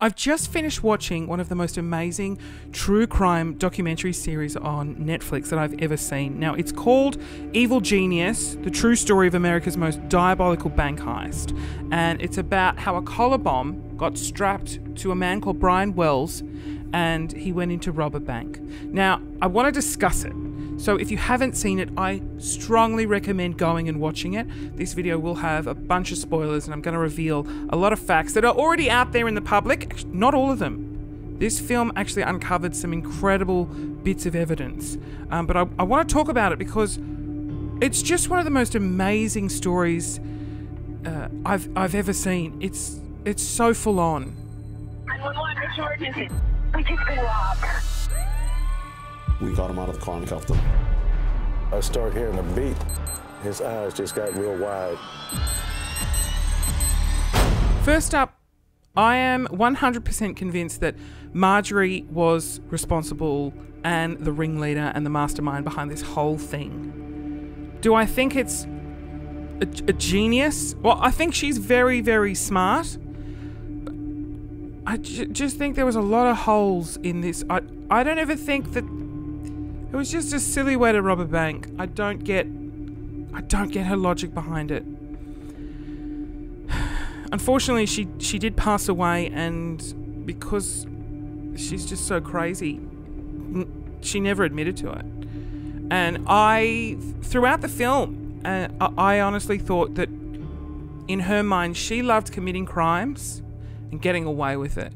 I've just finished watching one of the most amazing true crime documentary series on Netflix that I've ever seen. Now, it's called Evil Genius, the true story of America's most diabolical bank heist. And it's about how a collar bomb got strapped to a man called Brian Wells, and he went in to rob a bank. Now, I want to discuss it. So if you haven't seen it, I strongly recommend going and watching it. This video will have a bunch of spoilers, and I'm going to reveal a lot of facts that are already out there in the public. Not all of them. This film actually uncovered some incredible bits of evidence. But I want to talk about it because it's just one of the most amazing stories I've ever seen. It's so full on. 911, emergency. We just been robbed. We got him out of the car and cuffed him. I started hearing a beat. His eyes just got real wide. First up, I am 100% convinced that Marjorie was responsible and the ringleader and the mastermind behind this whole thing. Do I think it's a genius? Well, I think she's very, very smart. I just think there was a lot of holes in this. I don't ever think that it was just a silly way to rob a bank. I don't get her logic behind it. Unfortunately, she did pass away, and because she's just so crazy, she never admitted to it. And throughout the film, I honestly thought that in her mind, she loved committing crimes and getting away with it.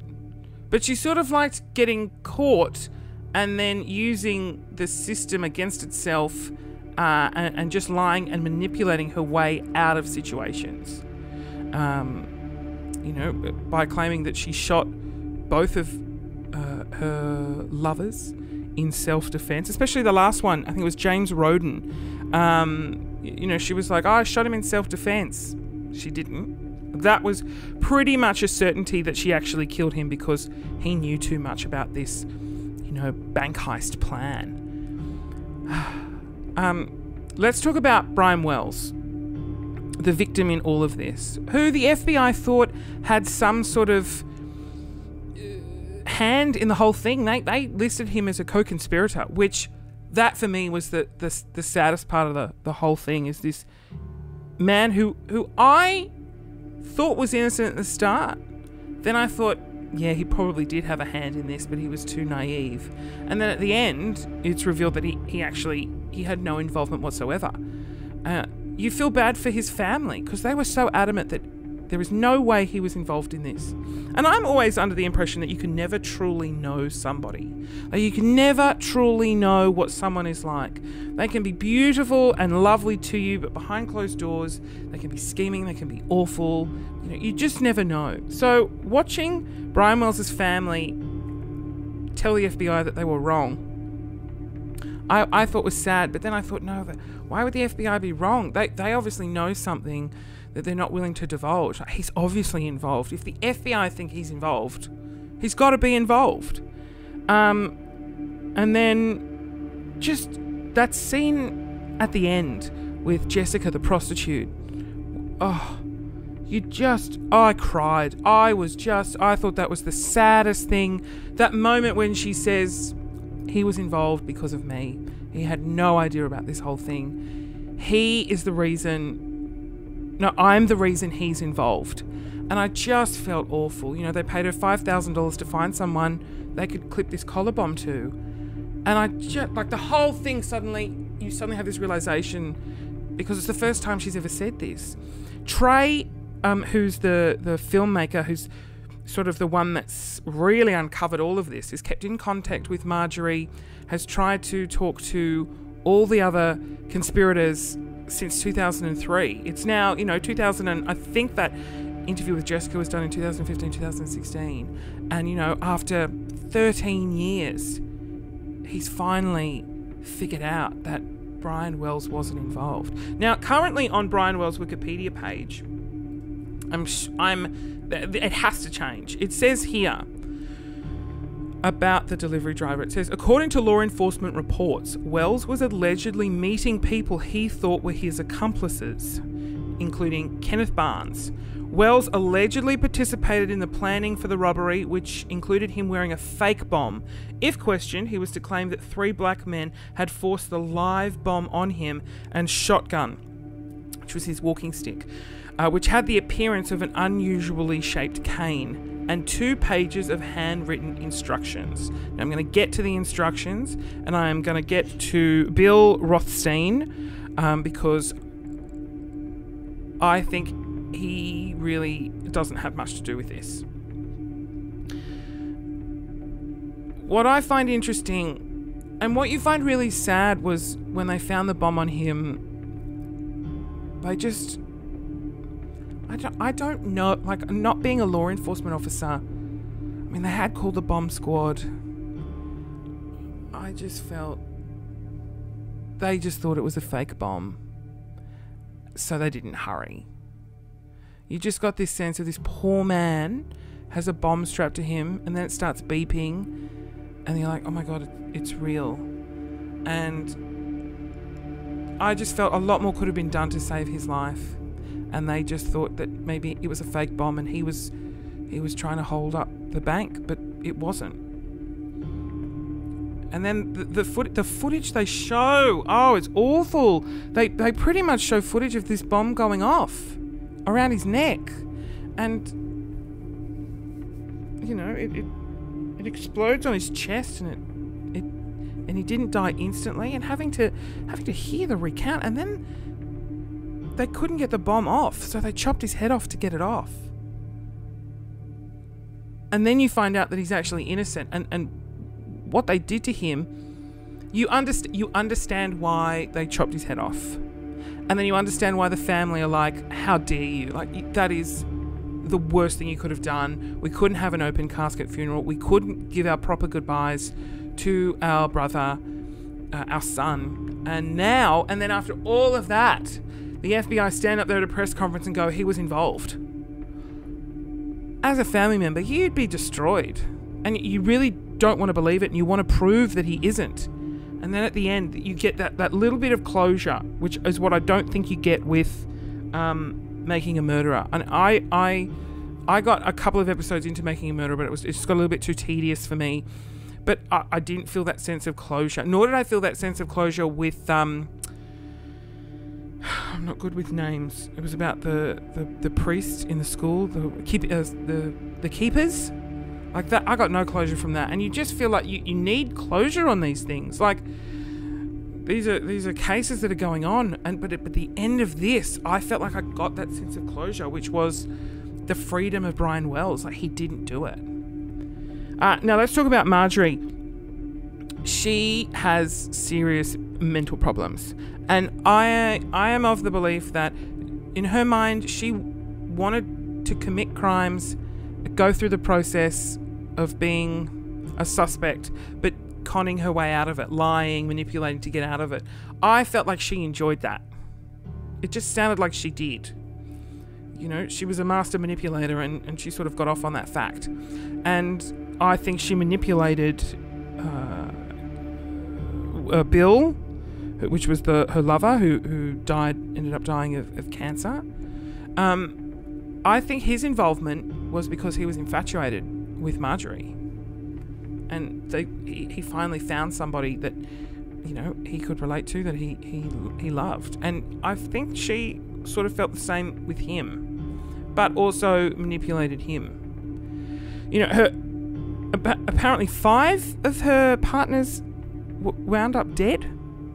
But she sort of liked getting caught and then using the system against itself and just lying and manipulating her way out of situations. By claiming that she shot both of her lovers in self-defense, especially the last one. I think it was James Roden. She was like, I shot him in self-defense. She didn't. That was pretty much a certainty that she actually killed him because he knew too much about this, bank heist plan. Let's talk about Brian Wells, the victim in all of this, who the FBI thought had some sort of hand in the whole thing. They listed him as a co-conspirator, which that for me was the saddest part of the whole thing, is this man who I thought was innocent at the start. Then I thought, yeah, he probably did have a hand in this, but he was too naive. And then at the end, it's revealed that he had no involvement whatsoever. You feel bad for his family because they were so adamant that there is no way he was involved in this. And I'm always under the impression that you can never truly know somebody. Like, you can never truly know what someone is like. They can be beautiful and lovely to you, but behind closed doors, they can be scheming, they can be awful. You just never know. So watching Brian Wells' family tell the FBI that they were wrong, I thought was sad, but then I thought, no, why would the FBI be wrong? They obviously know something that they're not willing to divulge. He's obviously involved. If the FBI think he's involved, he's got to be involved. And then just that scene at the end with Jessica the prostitute. I cried. I thought that was the saddest thing. That moment when she says, he was involved because of me. He had no idea about this whole thing. He is the reason. No, I'm the reason he's involved. And I just felt awful. They paid her $5,000 to find someone they could clip this collar bomb to. And I just, the whole thing you suddenly have this realization, because it's the first time she's ever said this. Trey, who's the filmmaker, who's sort of the one that's really uncovered all of this, is kept in contact with Marjorie, has tried to talk to all the other conspirators since 2003. It's now, 2000, and I think that interview with Jessica was done in 2015, 2016. And, after 13 years, he's finally figured out that Brian Wells wasn't involved. Now, currently on Brian Wells' Wikipedia page, it has to change. It says here about the delivery driver. It says, according to law enforcement reports, Wells was allegedly meeting people he thought were his accomplices including Kenneth Barnes. Wells allegedly participated in the planning for the robbery, which included him wearing a fake bomb. If questioned, he was to claim that 3 black men had forced the live bomb on him and shotgun, which was his walking stick, which had the appearance of an unusually shaped cane, and 2 pages of handwritten instructions. Now I'm going to get to the instructions, and I am going to get to Bill Rothstein, because I think he really doesn't have much to do with this. What I find interesting, and what you find really sad, was when they found the bomb on him, they just... I don't know, like, not being a law enforcement officer, I mean, they had called the bomb squad. I just felt they just thought it was a fake bomb, so they didn't hurry. You just got this sense of this poor man has a bomb strapped to him, and then it starts beeping, and you're like, oh my god, it's real. And I just felt a lot more could have been done to save his life, and they just thought that maybe it was a fake bomb and he was trying to hold up the bank, but it wasn't. And then the footage they show, oh, it's awful. They pretty much show footage of this bomb going off around his neck, and you know, it explodes on his chest, and he didn't die instantly, and having to hear the recount, and then they couldn't get the bomb off, so they chopped his head off to get it off. And then you find out that he's actually innocent, and what they did to him, you understand why they chopped his head off. And then you understand why the family are like, how dare you? Like, that is the worst thing you could have done. We couldn't have an open casket funeral. We couldn't give our proper goodbyes to our brother, our son. And then after all of that, the FBI stand up there at a press conference and go, he was involved. As a family member, you'd be destroyed. And you really don't want to believe it, and you want to prove that he isn't. And then at the end, you get that little bit of closure, which is what I don't think you get with Making a Murderer. And I got a couple of episodes into Making a Murderer, but it just got a little bit too tedious for me. But I didn't feel that sense of closure. Nor did I feel that sense of closure with... I'm not good with names. It was about the priest in the school, the keepers. Like that, I got no closure from that. And you just feel like you need closure on these things. Like, these are cases that are going on, but at the end of this, I felt like I got that sense of closure, which was the freedom of Brian Wells. Like, he didn't do it. Now let's talk about Marjorie. She has serious mental problems, and I am of the belief that in her mind she wanted to commit crimes, go through the process of being a suspect, but conning her way out of it, lying, manipulating to get out of it. I felt like she enjoyed that. It just sounded like she did. You know, she was a master manipulator, and she sort of got off on that fact. And I think she manipulated Bill, which was her lover, who ended up dying of cancer. I think his involvement was because he was infatuated with Marjorie, and he finally found somebody that, you know, he could relate to, that he loved, and I think she sort of felt the same with him, but also manipulated him. You know, apparently 5 of her partners wound up dead.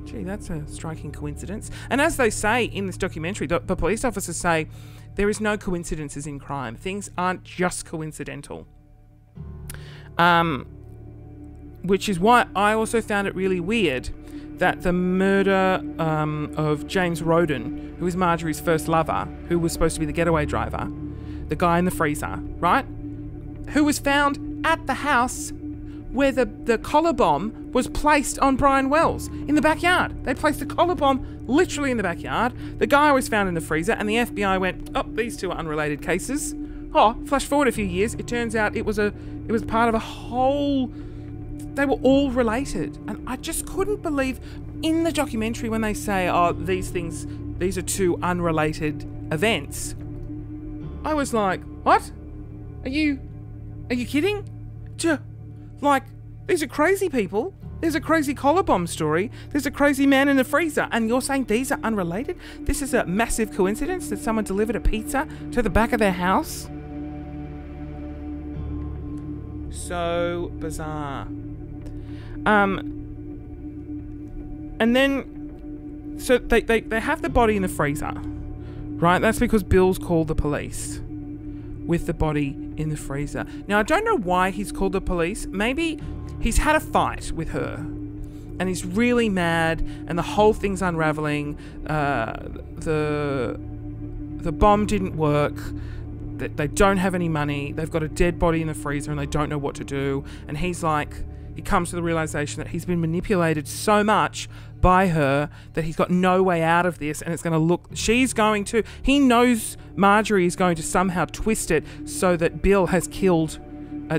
Gee, that's a striking coincidence. And as they say in this documentary, the police officers say, there is no coincidences in crime. Things aren't just coincidental. Which is why I also found it really weird that the murder of James Roden, who was Marjorie's first lover, who was supposed to be the getaway driver, the guy in the freezer, right? Who was found at the house where the collar bomb was placed on Brian Wells, in the backyard. They placed the collar bomb literally in the backyard. The guy was found in the freezer, and the FBI went, oh, these two are unrelated cases. Oh, flash forward a few years, it turns out it was part of a whole... They were all related. And I just couldn't believe in the documentary when they say, oh, these are two unrelated events, I was like, what? Are you kidding? Like, these are crazy people. There's a crazy collar bomb story. There's a crazy man in the freezer. And you're saying these are unrelated? This is a massive coincidence that someone delivered a pizza to the back of their house? So bizarre. And then, so they have the body in the freezer, right? That's because Bill's called the police with the body in the freezer. Now, I don't know why he's called the police. Maybe he's had a fight with her and he's really mad and the whole thing's unraveling. The bomb didn't work. They don't have any money. They've got a dead body in the freezer and they don't know what to do. And he's like, he comes to the realization that he's been manipulated so much by her that he's got no way out of this, and it's going to look, he knows Marjorie is going to somehow twist it so that Bill has killed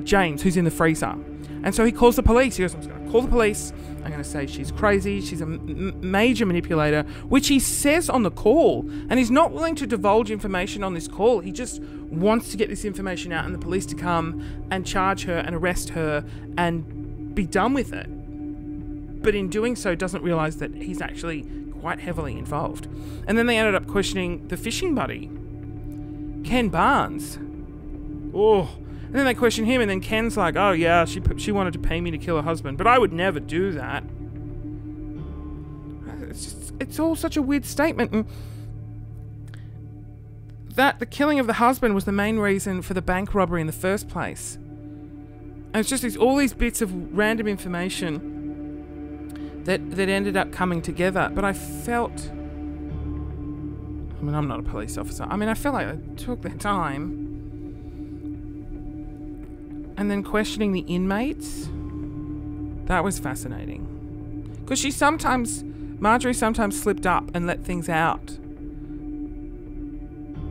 James, who's in the freezer. And so he calls the police. He goes, I'm just going to call the police. I'm going to say she's crazy. She's a major manipulator, which he says on the call. And he's not willing to divulge information on this call. He just wants to get this information out and the police to come and charge her and arrest her and be done with it. But in doing so, doesn't realise that he's actually quite heavily involved. And then they ended up questioning the fishing buddy, Ken Barnes. Oh. And then they question him, and then Ken's like, oh yeah, she wanted to pay me to kill her husband, but I would never do that. It's all such a weird statement. And that the killing of the husband was the main reason for the bank robbery in the first place. And it's just all these bits of random information that ended up coming together. But I felt, I'm not a police officer. I felt like I took their time. And then questioning the inmates, that was fascinating. Because Marjorie sometimes slipped up and let things out.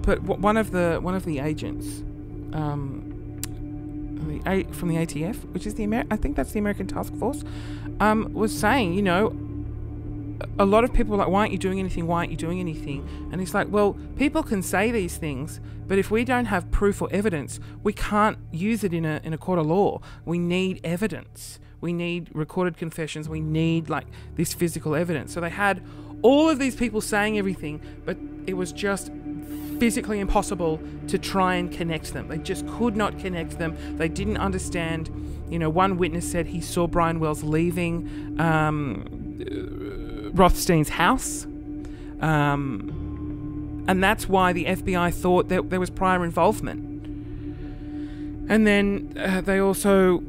But one of the agents, from the ATF, which is I think that's the American Task Force, was saying, a lot of people were like, why aren't you doing anything? Why aren't you doing anything? And he's like, well, people can say these things, but if we don't have proof or evidence, we can't use it in a court of law. We need evidence. We need recorded confessions. We need this physical evidence. So they had all of these people saying everything, but it was just physically impossible to try and connect them. They just could not connect them. They didn't understand. One witness said he saw Brian Wells leaving Rothstein's house, and that's why the FBI thought that there was prior involvement. And then they also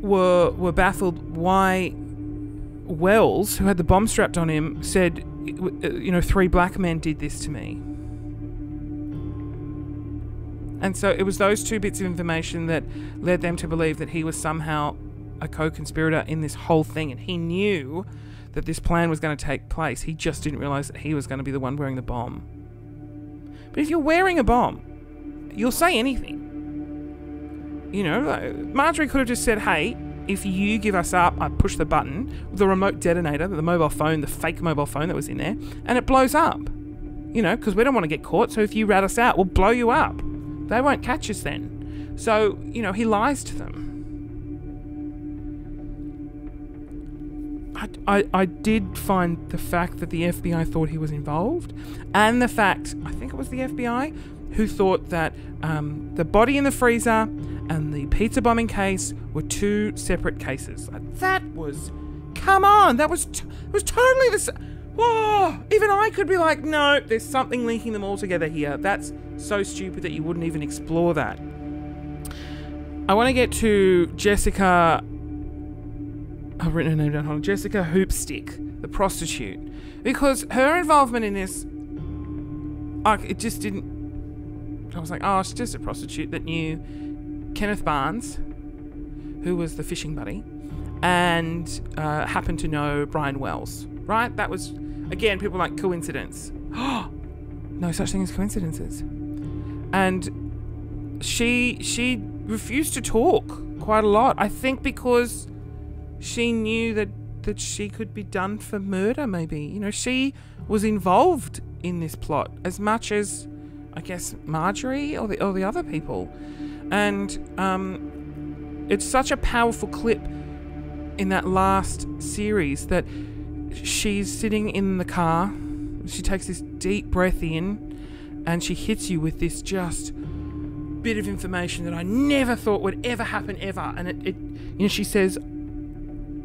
were baffled why Wells, who had the bomb strapped on him, said, 3 black men did this to me. And so it was those 2 bits of information that led them to believe that he was somehow a co-conspirator in this whole thing, and he knew that this plan was going to take place. He just didn't realise that he was going to be the one wearing the bomb. But if you're wearing a bomb, you'll say anything. Marjorie could have just said, hey, if you give us up, I push the button, the remote detonator, the mobile phone, the fake mobile phone that was in there, and it blows up. Because we don't want to get caught, so if you rat us out, we'll blow you up. They won't catch us then. So, he lies to them. I did find the fact that the FBI thought he was involved, and the fact, I think it was the FBI, who thought that the body in the freezer and the pizza bombing case were 2 separate cases. Come on, that was totally the same. Whoa, even I could be like, no, there's something linking them all together here. That's so stupid that you wouldn't even explore that. I want to get to Jessica. I've written her name down. Hold on. Jessica Hoopstick, the prostitute, because her involvement in this, it just didn't. I was like, oh, she's just a prostitute that knew Kenneth Barnes, who was the fishing buddy, and happened to know Brian Wells. Right? That was, again, people like coincidence. No such thing as coincidences. And she refused to talk quite a lot. I think because she knew that she could be done for murder, maybe. She was involved in this plot as much as, I guess, Marjorie or the other people. And it's such a powerful clip in that last series that she's sitting in the car. She takes this deep breath in and she hits you with this just bit of information that I never thought would ever happen ever. And she says,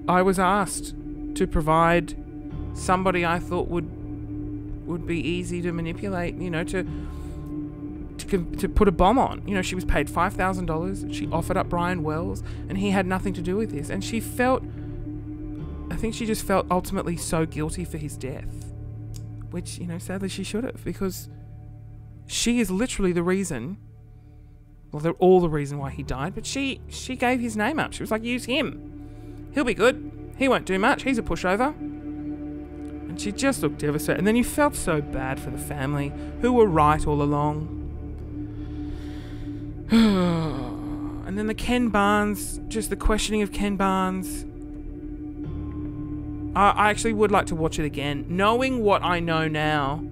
I was asked to provide somebody I thought would be easy to manipulate, to put a bomb on. She was paid $5,000. She offered up Brian Wells, and he had nothing to do with this. And I think she just felt ultimately so guilty for his death, which, sadly she should have, because she is literally the reason. Well, they're all the reason why he died, but she gave his name up. She was like, use him. He'll be good. He won't do much. He's a pushover. And she just looked devastated. And then you felt so bad for the family, who were right all along. And then the Ken Barnes, just the questioning of Ken Barnes. I actually would like to watch it again. Knowing what I know now,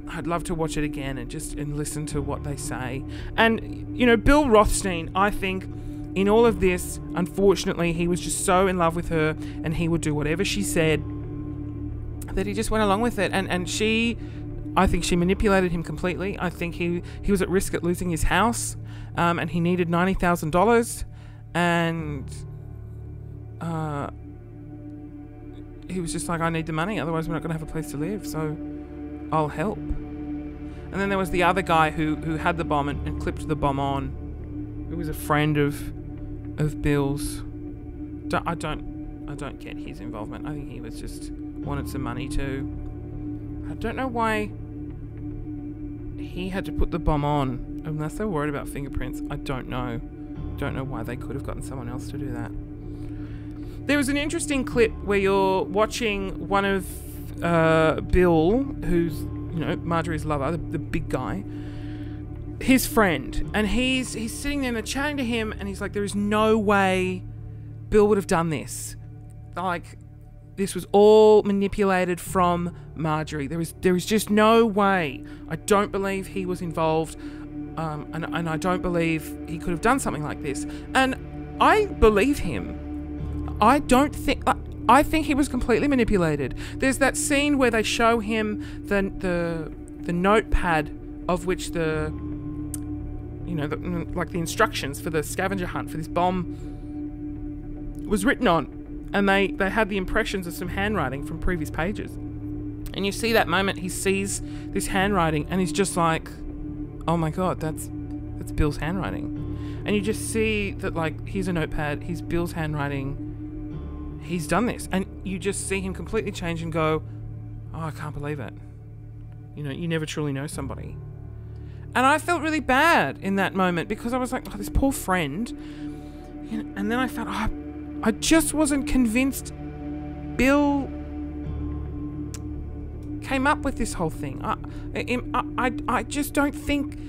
I'd love to watch it again and listen to what they say. And, Bill Rothstein, I think, in all of this, unfortunately, he was just so in love with her and he would do whatever she said that he just went along with it. And I think she manipulated him completely. I think he was at risk at losing his house, and he needed $90,000, and he was just like, I need the money, otherwise we're not going to have a place to live, so I'll help. And then there was the other guy who had the bomb and clipped the bomb on, who was a friend of Bill's. I don't get his involvement. I think he was just wanted some money too. I don't know why he had to put the bomb on, unless they were worried about fingerprints. I don't know. Don't know why they could have gotten someone else to do that. There was an interesting clip where you're watching one of Bill, who's Marjorie's lover, the big guy, his friend, and he's sitting there and they're chatting to him, and he's like, there is no way Bill would have done this. Like, this was all manipulated from Marjorie. There is just no way. I don't believe he was involved, and I don't believe he could have done something like this. And I believe him. I think he was completely manipulated. There's that scene where they show him the notepad of which the instructions for the scavenger hunt for this bomb was written on, and they had the impressions of some handwriting from previous pages. And you see that moment, he sees this handwriting and he's just like, oh my god, that's Bill's handwriting. And you just see that, like, here's a notepad, here's Bill's handwriting, he's done this. And you just see him completely change and go, oh, I can't believe it. You never truly know somebody. And I felt really bad in that moment, because I was like, oh, this poor friend. And then I felt, I just wasn't convinced Bill came up with this whole thing. I just don't think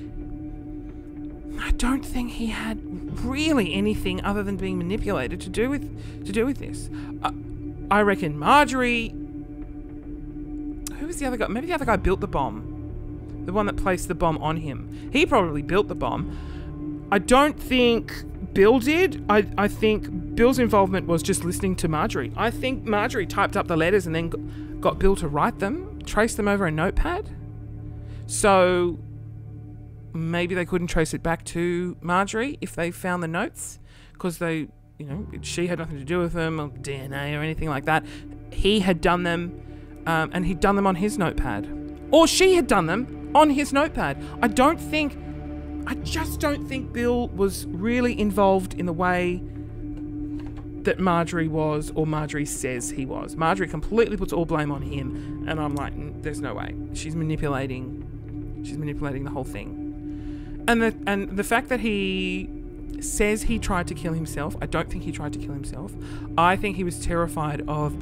he had really anything other than being manipulated to do with this. I reckon Marjorie. Who was the other guy? Maybe the other guy built the bomb. The one that placed the bomb on him. He probably built the bomb. I don't think Bill did. I think Bill's involvement was just listening to Marjorie. I think Marjorie typed up the letters and then got Bill to write them, trace them over a notepad. So maybe they couldn't trace it back to Marjorie if they found the notes, because she had nothing to do with them, or DNA or anything like that. He had done them, and he'd done them on his notepad, or she had done them on his notepad. I just don't think Bill was really involved in the way that Marjorie was, or Marjorie says he was. Marjorie completely puts all blame on him, and I'm like, there's no way. She's manipulating the whole thing. And the fact that he says he tried to kill himself, I don't think he tried to kill himself. I think he was terrified of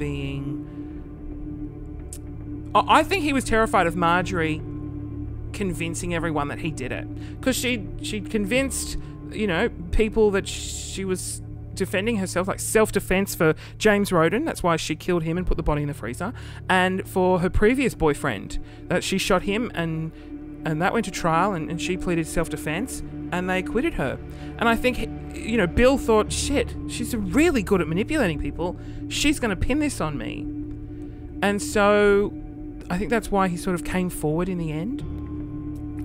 Marjorie convincing everyone that he did it, because she'd convinced people that she was defending herself, like self-defense for James Roden. That's why she killed him and put the body in the freezer. And for her previous boyfriend, that she shot him, and that went to trial, and she pleaded self-defense, and they acquitted her. And I think, you know, Bill thought, shit, she's really good at manipulating people. She's going to pin this on me. And so I think that's why he sort of came forward in the end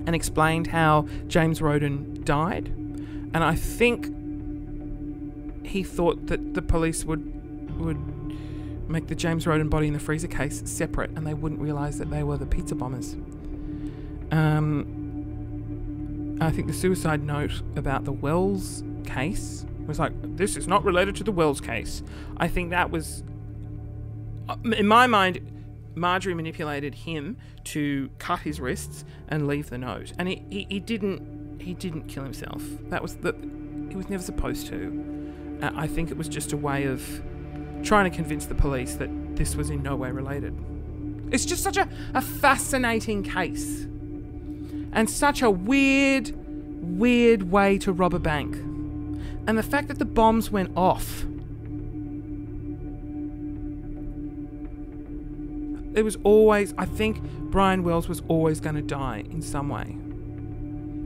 and explained how James Roden died. And I think he thought that the police would make the James Roden body in the freezer case separate, and they wouldn't realise that they were the pizza bombers. I think the suicide note about the Wells case was like, this is not related to the Wells case. I think that was, in my mind, Marjorie manipulated him to cut his wrists and leave the note, and he didn't kill himself. He was never supposed to. I think it was just a way of trying to convince the police that this was in no way related. It's just such a fascinating case, and such a weird way to rob a bank. And the fact that the bombs went off, it was always, I think Brian Wells was always going to die in some way.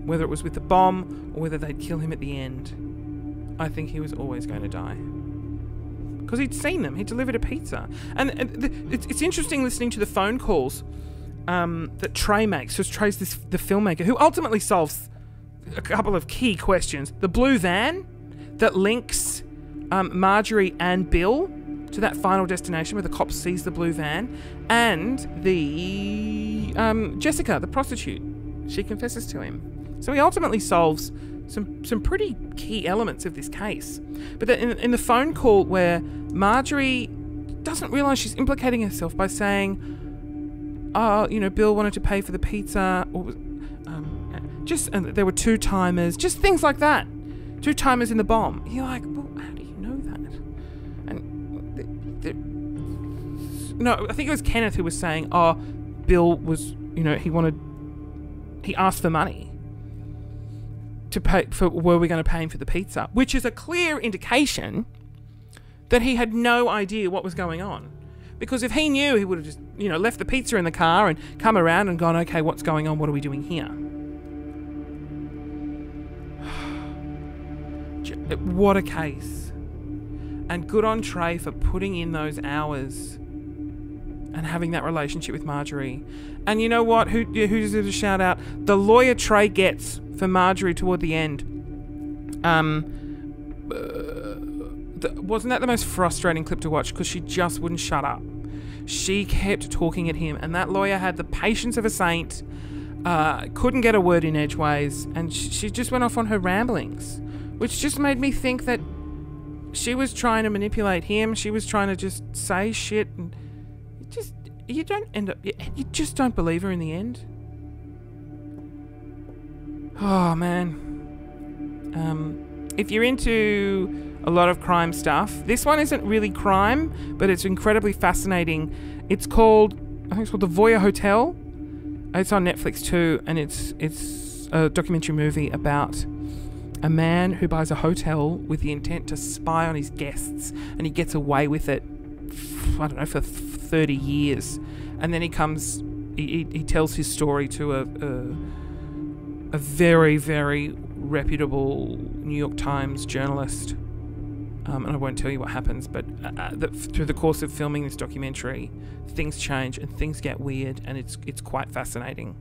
Whether it was with the bomb or whether they'd kill him at the end, I think he was always going to die. Because he'd seen them. He delivered a pizza. And it's interesting listening to the phone calls that Trey makes. So Trey's the filmmaker who ultimately solves a couple of key questions. The blue van that links Marjorie and Bill to that final destination where the cop sees the blue van, and the Jessica, the prostitute. She confesses to him. So he ultimately solves some pretty key elements of this case. But in the phone call where Marjorie doesn't realise she's implicating herself by saying, Bill wanted to pay for the pizza, or and there were 2 timers, just things like that. 2 timers in the bomb. You're like, well, how do you know that? And I think it was Kenneth who was saying, Bill was, he asked for money to pay for, were we going to pay him for the pizza? Which is a clear indication that he had no idea what was going on. Because if he knew, he would have just, left the pizza in the car and come around and gone, okay, what's going on? What are we doing here? What a case. And good on Trey for putting in those hours and having that relationship with Marjorie. And you know what? Who deserves a shout out? The lawyer Trey gets for Marjorie toward the end. Wasn't that the most frustrating clip to watch? Because she just wouldn't shut up. She kept talking at him, and that lawyer had the patience of a saint, couldn't get a word in edgeways, and she just went off on her ramblings, which just made me think that she was trying to manipulate him. She was trying to just say shit, and you just don't believe her in the end. Oh man. If you're into a lot of crime stuff, this one isn't really crime, but it's incredibly fascinating. I think it's called The Voyeur Hotel. It's on Netflix too, and it's a documentary movie about a man who buys a hotel with the intent to spy on his guests, and he gets away with it, I don't know, for 30 years. And then he tells his story to a very, very reputable New York Times journalist. And I won't tell you what happens, but through the course of filming this documentary, things change and things get weird, and it's quite fascinating.